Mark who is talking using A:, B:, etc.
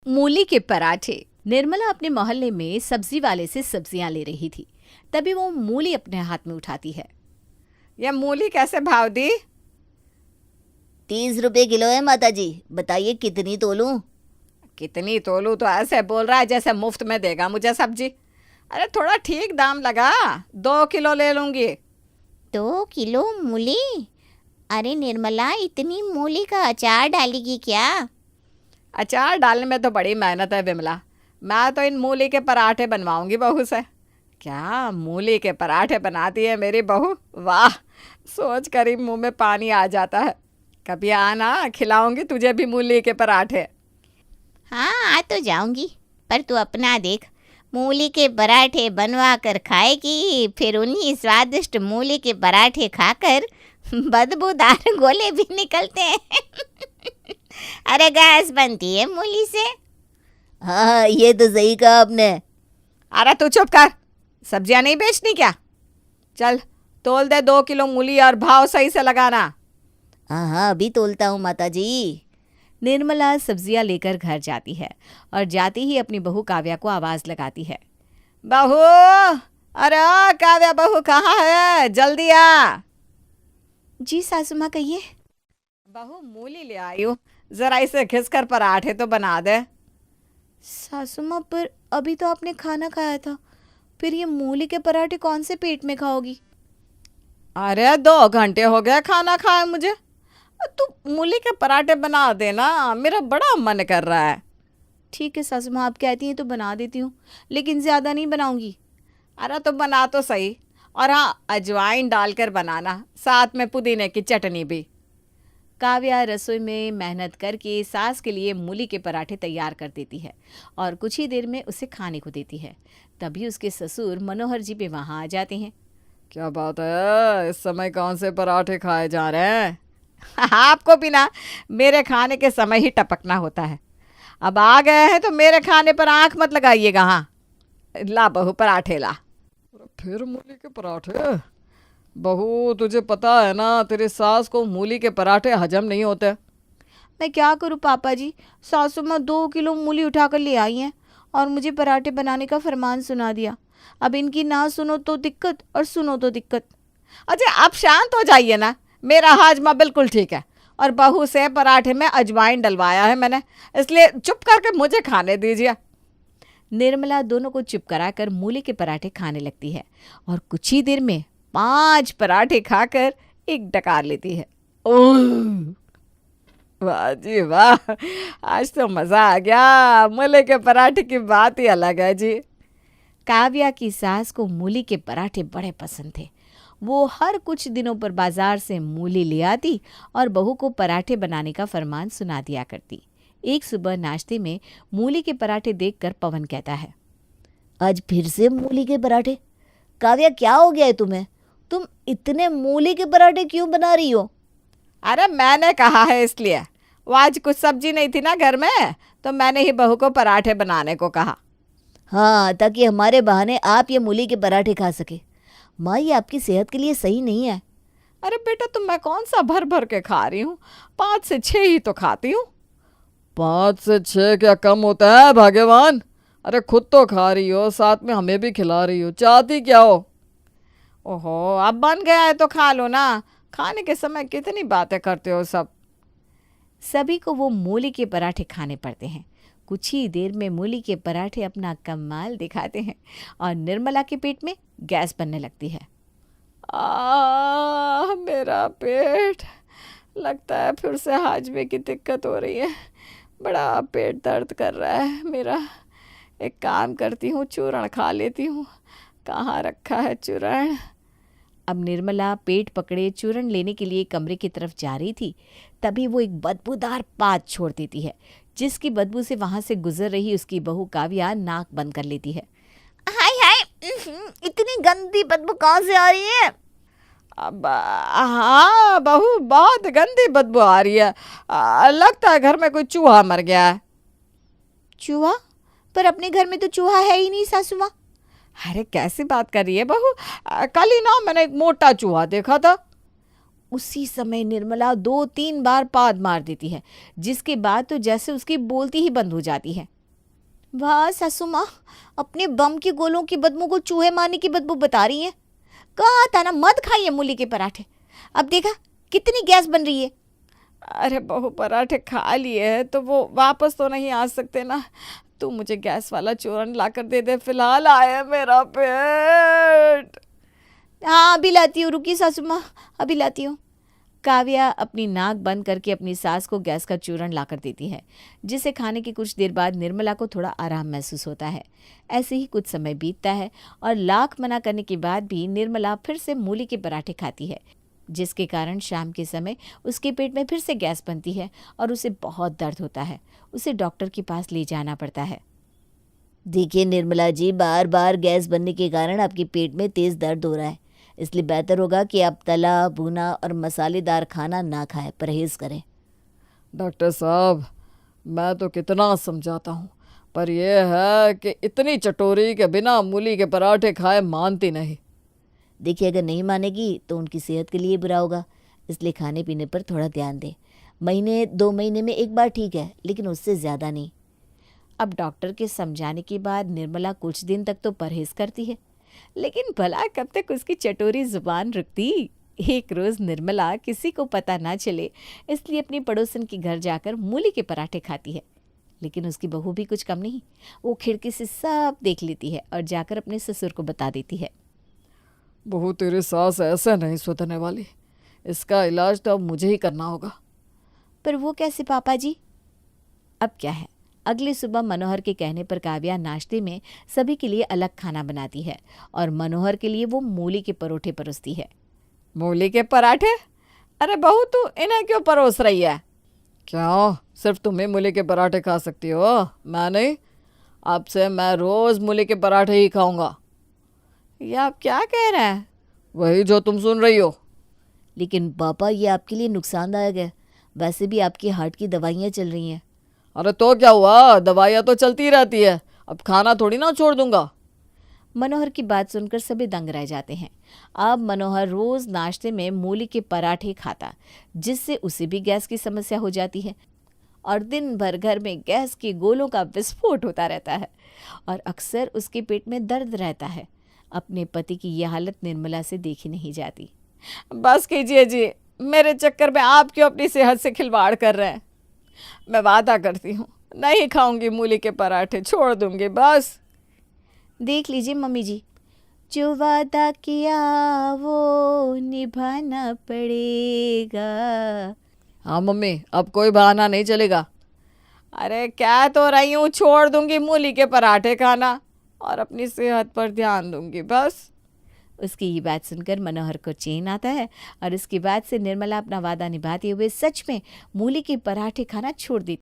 A: मूली के पराठे। निर्मला अपने मोहल्ले में सब्जी वाले से सब्जियां ले रही थी। तभी वो मूली अपने हाथ में उठाती है।
B: ये मूली कैसे भाव दी?
C: 30 रुपए किलो है माता जी, बताइए कितनी तोलूं?
B: कितनी तोलू तो ऐसे बोल रहा है जैसे मुफ्त में देगा मुझे सब्जी। अरे थोड़ा ठीक दाम लगा, 2 किलो ले लूंगी।
C: 2 किलो मूली? अरे निर्मला, इतनी मूली का अचार डालेगी क्या?
B: अचार डालने में तो बड़ी मेहनत है विमला। मैं तो इन मूली के पराठे बनवाऊंगी बहू से। क्या मूली के पराठे बनाती है मेरी बहू, वाह! सोच कर ही मुंह में पानी आ जाता है। कभी आना, खिलाऊंगी तुझे भी मूली के पराठे।
C: हाँ, आ तो जाऊंगी, पर तू अपना देख, मूली के पराठे बनवा कर खाएगी, फिर उन्हीं स्वादिष्ट मूली के पराठे खाकर बदबूदार गोले भी निकलते हैं। अरे गैस बनती है मूली से। हाँ, ये तो सही कहा आपने।
B: अरे तू चुप कर, सब्जियां नहीं बेचनी क्या? चल तोल दे 2 किलो मूली और भाव सही से लगाना।
C: हाँ हाँ, अभी तोलता हूँ माता जी।
A: निर्मला सब्जियां लेकर घर जाती है और जाते ही अपनी बहू काव्या को आवाज लगाती है।
B: बहू, अरे काव्या बहू कहाँ है, जल्दी आ।
A: जी सासू माँ, कहिए।
B: बहू मूली ले आई हूँ, जरा इसे घिसकर पराठे तो बना दे।
A: सासू माँ, पर अभी तो आपने खाना खाया था, फिर ये मूली के पराठे कौन से पेट में खाओगी?
B: अरे 2 घंटे हो गए खाना खाए मुझे। तू मूली के पराठे बना देना, मेरा बड़ा मन कर रहा है।
A: ठीक है सासू माँ, आप कहती हैं तो बना देती हूँ, लेकिन ज़्यादा नहीं बनाऊंगी।
B: अरे तो बना तो सही, और हाँ अजवाइन डालकर बनाना, साथ में पुदीने की चटनी भी।
A: काव्या रसोई में मेहनत करके सास के लिए मूली के पराठे तैयार कर देती है और कुछ ही देर में उसे खाने को देती है। तभी उसके ससुर मनोहर जी भी वहाँ आ जाते हैं।
B: क्या बात है, इस समय कौन से पराठे खाए जा रहे हैं? आपको भी ना मेरे खाने के समय ही टपकना होता है। अब आ गए हैं तो मेरे खाने पर आंख मत लगाइएगा। हाँ, ला बहू पराठे ला। फिर मूली के पराठे? बहू तुझे पता है ना, तेरी सास को मूली के पराठे हजम नहीं होते।
A: मैं क्या करूँ पापा जी, सासू माँ 2 किलो मूली उठाकर ले आई हैं और मुझे पराठे बनाने का फरमान सुना दिया। अब इनकी ना सुनो तो दिक्कत और सुनो तो दिक्कत।
B: अच्छा आप शांत हो जाइए ना, मेरा हाजमा बिल्कुल ठीक है, और बहू से पराठे में अजवाइन डलवाया है मैंने, इसलिए चुप करके मुझे खाने दीजिए।
A: निर्मला दोनों को चुप कराकर मूली के पराठे खाने लगती है और कुछ ही देर में 5 पराठे खाकर एक डकार लेती है।
B: ओह, वाह जी वाह, आज तो मज़ा आ गया। मूली के पराठे की बात ही अलग है जी।
A: काव्या की सास को मूली के पराठे बड़े पसंद थे। वो हर कुछ दिनों पर बाजार से मूली ले आती और बहू को पराठे बनाने का फरमान सुना दिया करती। एक सुबह नाश्ते में मूली के पराठे देखकर पवन कहता है,
C: आज फिर से मूली के पराठे? काव्या, क्या हो गया है तुम्हें? तुम इतने मूली के पराठे क्यों बना रही हो?
B: अरे मैंने कहा है इसलिए, वो आज कुछ सब्जी नहीं थी ना घर में, तो मैंने ही बहू को पराठे बनाने को कहा।
C: हाँ, ताकि हमारे बहाने आप ये मूली के पराठे खा सके। माँ, ये आपकी सेहत के लिए सही नहीं है।
B: अरे बेटा, तो मैं कौन सा भर भर के खा रही हूँ, 5 से 6 ही तो खाती हूँ। 5 से 6 क्या कम होता है भाग्यवान? अरे खुद तो खा रही हो, साथ में हमें भी खिला रही हो, चाहती क्या हो? ओहो, अब बन गया है तो खा लो ना, खाने के समय कितनी बातें करते हो सब।
A: सभी को वो मूली के पराठे खाने पड़ते हैं। कुछ ही देर में मूली के पराठे अपना कमाल दिखाते हैं और निर्मला के पेट में गैस बनने लगती है।
B: मेरा पेट, लगता है फिर से हाजमे की दिक्कत हो रही है, बड़ा पेट दर्द कर रहा है मेरा। एक काम करती हूँ, चूरण खा लेती हूँ। कहाँ रखा है चूरण?
A: अब निर्मला पेट पकड़े चूरण लेने के लिए कमरे की तरफ जा रही थी। तभी वो एक बदबूदार पात छोड़ देती है, जिसकी बदबू से वहां से गुजर रही उसकी बहू काव्या नाक बंद कर लेती है।
C: हाय हाय, इतनी गंदी बदबू कहाँ से आ रही है?
B: अब हाँ बहू, बहुत गंदी बदबू आ रही है। लगता है घर में कोई चूहा मर गया है।
A: चूहा? पर अपने घर में तो चूहा है ही नहीं सासू माँ।
B: अरे कैसी बात कर रही है बहू, कल ही ना मैंने एक मोटा चूहा देखा था।
A: उसी समय निर्मला 2-3 बार पाद मार देती है, जिसके बाद तो जैसे उसकी बोलती ही बंद हो जाती है। वाह सासू माँ, अपने बम के गोलों की बदबू को चूहे मारने की बदबू बता रही हैं। कहा था ना मत खाइए मूली के पराठे। अब देखा कितनी गैस बन रही है।
B: अरे बहू, पराठे खा लिए हैं तो वो वापस तो नहीं आ सकते ना। तू मुझे गैस वाला चूरन ला कर दे दे, फिलहाल आया मेरा पेट।
A: हाँ अभी लाती हूँ, रुकी सासू माँ, अभी लाती हूँ। काव्या अपनी नाक बंद करके अपनी सास को गैस का चूरन लाकर देती है, जिसे खाने के कुछ देर बाद निर्मला को थोड़ा आराम महसूस होता है। ऐसे ही कुछ समय बीतता है और लाख मना करने के बाद भी निर्मला फिर से मूली के पराठे खाती है, जिसके कारण शाम के समय उसके पेट में फिर से गैस बनती है और उसे बहुत दर्द होता है। उसे डॉक्टर के पास ले जाना पड़ता है।
D: देखिए निर्मला जी, बार बार गैस बनने के कारण आपके पेट में तेज दर्द हो रहा है, इसलिए बेहतर होगा कि आप तला भुना और मसालेदार खाना ना खाएं, परहेज करें।
B: डॉक्टर साहब, मैं तो कितना समझाता हूँ, पर यह है कि इतनी चटोरी के बिना मूली के पराठे खाए मानती नहीं।
D: देखिए, अगर नहीं मानेगी तो उनकी सेहत के लिए बुरा होगा, इसलिए खाने पीने पर थोड़ा ध्यान दें। महीने 2 महीने में एक बार ठीक है, लेकिन उससे ज़्यादा नहीं।
A: अब डॉक्टर के समझाने के बाद निर्मला कुछ दिन तक तो परहेज करती है, लेकिन भला कब तक उसकी चटोरी जुबान रुकती। एक रोज़ निर्मला किसी को पता ना चले इसलिए अपनी पड़ोसन के घर जाकर मूली के पराठे खाती है। लेकिन उसकी बहू भी कुछ कम नहीं, वो खिड़की से सब देख लेती है और जाकर अपने ससुर को बता देती है।
B: बहू, तेरी सास ऐसे नहीं सुधरने वाली, इसका इलाज तो अब मुझे ही करना होगा।
A: पर वो कैसे पापा जी? अब क्या है, अगली सुबह मनोहर के कहने पर काव्या नाश्ते में सभी के लिए अलग खाना बनाती है और मनोहर के लिए वो मूली के परोठे परोसती है।
B: मूली के पराठे? अरे बहू, तू इन्हें क्यों परोस रही है? क्यों, सिर्फ तुम ही मूली के पराठे खा सकती हो, मैं नहीं? अब से मैं रोज़ मूली के पराठे ही खाऊंगा। ये आप क्या कह रहे हैं? वही जो तुम सुन रही हो।
D: लेकिन पापा, ये आपके लिए नुकसानदायक है, वैसे भी आपकी हार्ट की दवाइयाँ चल रही हैं।
B: अरे तो क्या हुआ, दवाइयाँ तो चलती रहती है, अब खाना थोड़ी ना छोड़ दूंगा।
A: मनोहर की बात सुनकर सभी दंग रह जाते हैं। अब मनोहर रोज नाश्ते में मूली के पराठे खाता, जिससे उसे भी गैस की समस्या हो जाती है और दिन भर घर में गैस के गोलों का विस्फोट होता रहता है और अक्सर उसके पेट में दर्द रहता है। अपने पति की यह हालत निर्मला से देखी नहीं जाती।
B: बस कीजिए जी, मेरे चक्कर में आप क्यों अपनी सेहत से खिलवाड़ कर रहे हैं? मैं वादा करती हूँ, नहीं खाऊंगी मूली के पराठे, छोड़ दूंगी बस।
A: देख लीजिए मम्मी जी, जो वादा किया वो निभाना पड़ेगा।
B: हाँ मम्मी, अब कोई बहाना नहीं चलेगा। अरे क्या तो रही हूँ, छोड़ दूंगी मूली के पराठे खाना और अपनी सेहत पर ध्यान दूंगी बस।
A: उसकी ये बात सुनकर मनोहर को चैन आता है और इसके बाद से निर्मला अपना वादा निभाते हुए सच में मूली के पराठे खाना छोड़ देती